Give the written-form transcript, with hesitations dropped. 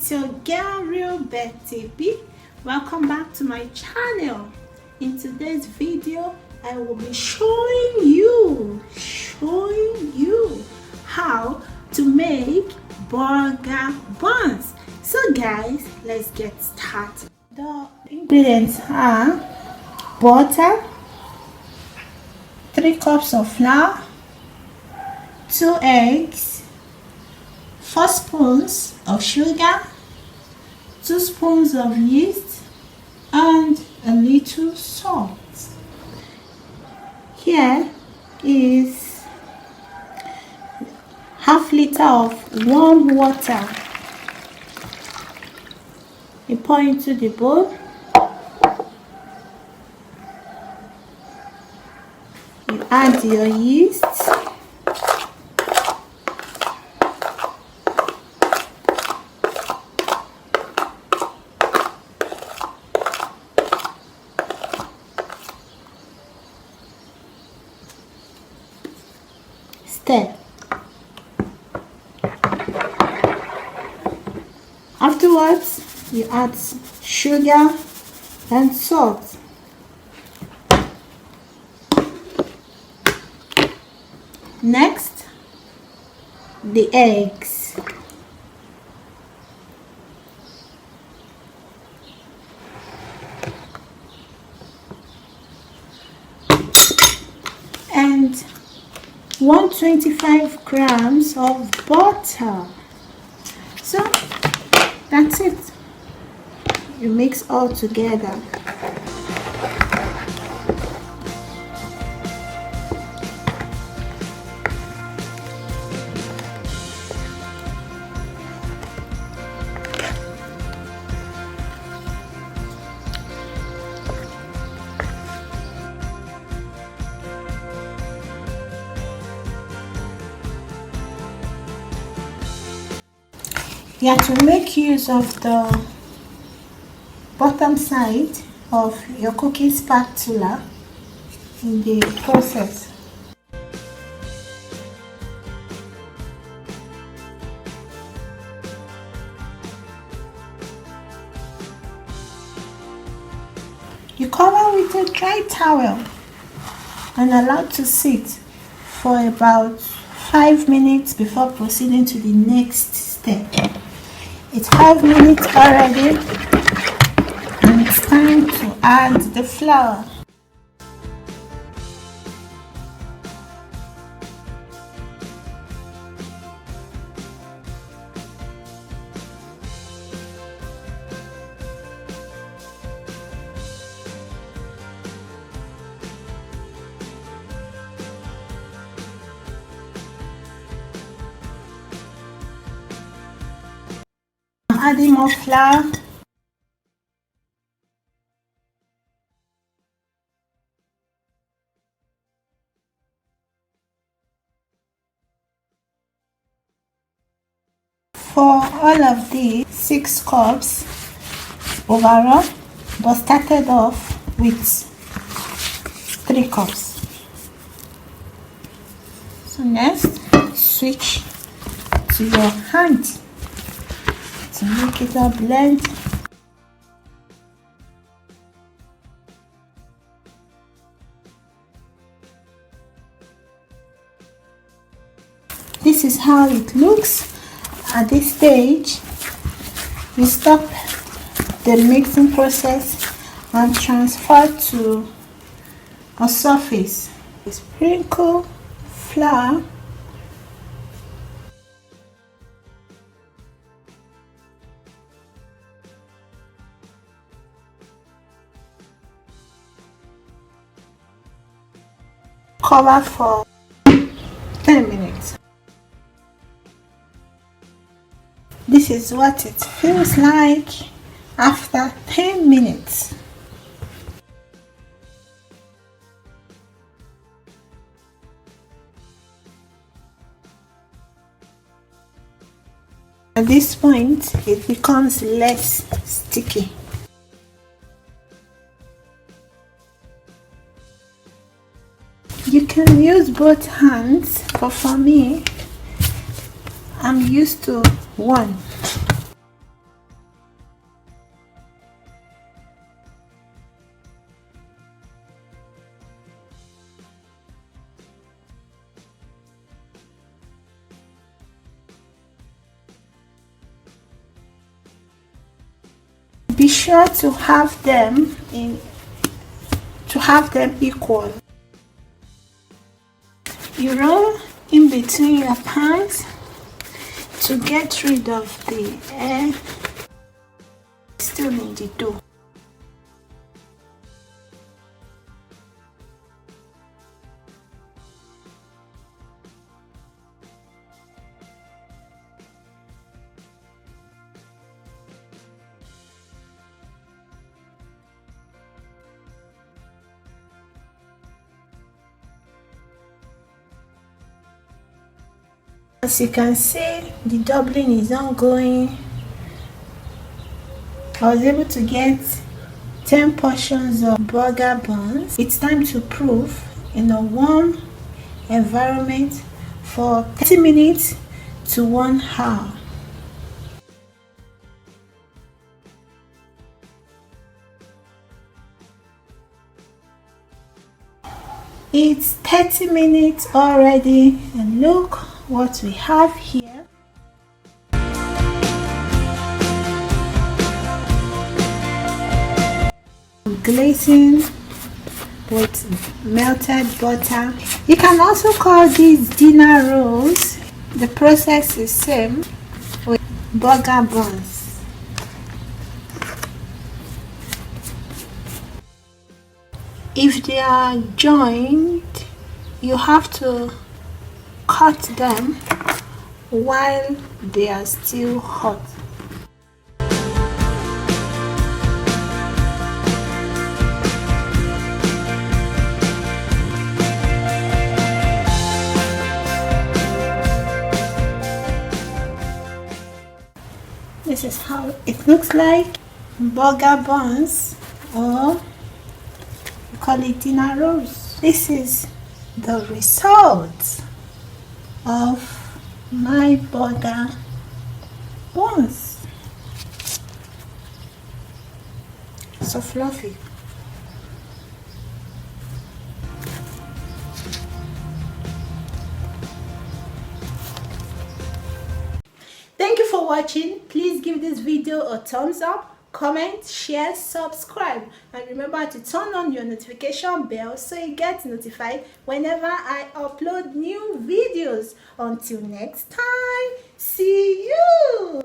It's your girl Real Betty B. Welcome back to my channel. In today's video I will be showing you how to make burger buns. So guys, let's get started. The ingredients are butter, 3 cups of flour, 2 eggs, 4 spoons of sugar, 2 spoons of yeast, and a little salt. Here is half liter of warm water. You pour into the bowl. You add your yeast. Stir. Afterwards, you add sugar and salt. Next, the eggs. And 125 grams of butter. So that's it. You mix all together. You have to make use of the bottom side of your cooking spatula in the process. You cover with a dry towel and allow to sit for about 5 minutes before proceeding to the next step. It's 5 minutes already, and it's time to add the flour. Adding more flour. For all of these 6 cups overall, but started off with 3 cups. So next, switch to your hand to make it a blend. This is how it looks. At this stage, we stop the mixing process and transfer to a surface. Sprinkle flour . Cover for 10 minutes. This is what it feels like after 10 minutes. At this point, it becomes less sticky. You can use both hands, but for me, I'm used to one. Be sure to have them equal. You roll in between your pans to get rid of the air still in the dough. As you can see, the doubling is ongoing. I was able to get 10 portions of burger buns. It's time to proof in a warm environment for 30 minutes to 1 hour. It's 30 minutes already, and look what we have here. Glazing with melted butter. You can also call these dinner rolls. The process is same with burger buns. If they are joined, you have to cut them while they are still hot. This is how it looks like. Burger buns, or we call it dinner rolls. This is the result of my burger buns. So fluffy. Thank you for watching. Please give this video a thumbs up, comment, share, subscribe, and remember to turn on your notification bell so you get notified whenever I upload new videos. Until next time, see you.